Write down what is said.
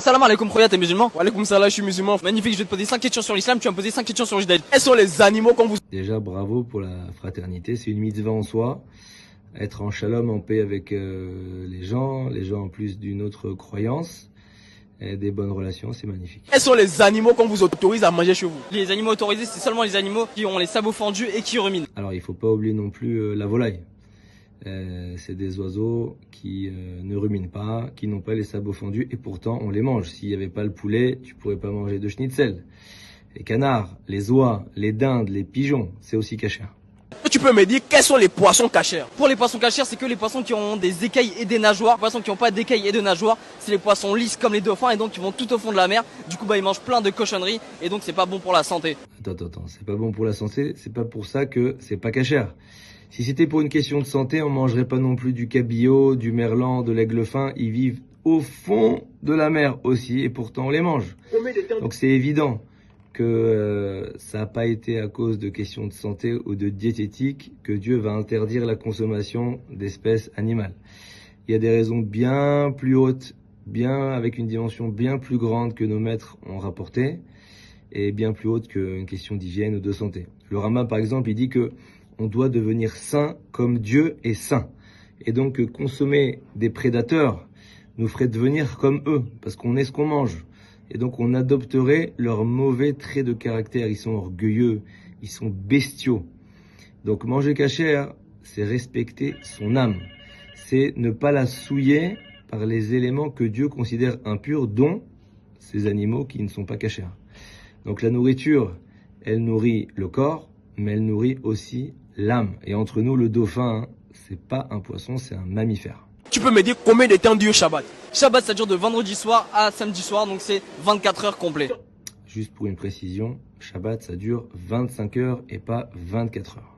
Salam alaikum, Khoya, t'es musulman? Wa alaikum salam, je suis musulman. Magnifique, je vais te poser 5 questions sur l'islam, tu vas me poser 5 questions sur le judaïsme. Quels sont les animaux qu'on vous... Déjà, bravo pour la fraternité, c'est une mitzvah en soi. Être en shalom, en paix avec les gens en plus d'une autre croyance, et des bonnes relations, c'est magnifique. Quels sont les animaux qu'on vous autorise à manger chez vous? Les animaux autorisés, c'est seulement les animaux qui ont les sabots fendus et qui ruminent. Alors, il faut pas oublier non plus la volaille. C'est des oiseaux qui ne ruminent pas, qui n'ont pas les sabots fendus, et pourtant on les mange. S'il n'y avait pas le poulet, tu pourrais pas manger de schnitzel. Les canards, les oies, les dindes, les pigeons, c'est aussi cachère. Tu peux me dire quels sont les poissons cachers? Pour les poissons cachers, c'est que les poissons qui ont des écailles et des nageoires. Les poissons qui n'ont pas d'écailles et de nageoires, c'est les poissons lisses comme les dauphins et donc ils vont tout au fond de la mer. Du coup, ils mangent plein de cochonneries et donc c'est pas bon pour la santé. Attends, c'est pas bon pour la santé, c'est pas pour ça que c'est pas cachère. Si c'était pour une question de santé, on mangerait pas non plus du cabillaud, du merlan, de l'aigle fin. Ils vivent au fond de la mer aussi et pourtant on les mange. Donc c'est évident que ça n'a pas été à cause de questions de santé ou de diététique que Dieu va interdire la consommation d'espèces animales. Il y a des raisons bien plus hautes, avec une dimension bien plus grande que nos maîtres ont rapporté et bien plus haute qu'une question d'hygiène ou de santé. Le Rama, par exemple, il dit que on doit devenir saint comme Dieu est saint. Et donc consommer des prédateurs nous ferait devenir comme eux, parce qu'on est ce qu'on mange. Et donc on adopterait leurs mauvais traits de caractère. Ils sont orgueilleux, ils sont bestiaux. Donc manger cachère, c'est respecter son âme. C'est ne pas la souiller par les éléments que Dieu considère impurs, dont ces animaux qui ne sont pas cachères. Donc la nourriture, elle nourrit le corps, mais elle nourrit aussi l'âme. Et entre nous, le dauphin, c'est pas un poisson, c'est un mammifère. Tu peux me dire combien de temps dure Shabbat? Shabbat, ça dure de vendredi soir à samedi soir, donc c'est 24 heures complets. Juste pour une précision, Shabbat, ça dure 25 heures et pas 24 heures.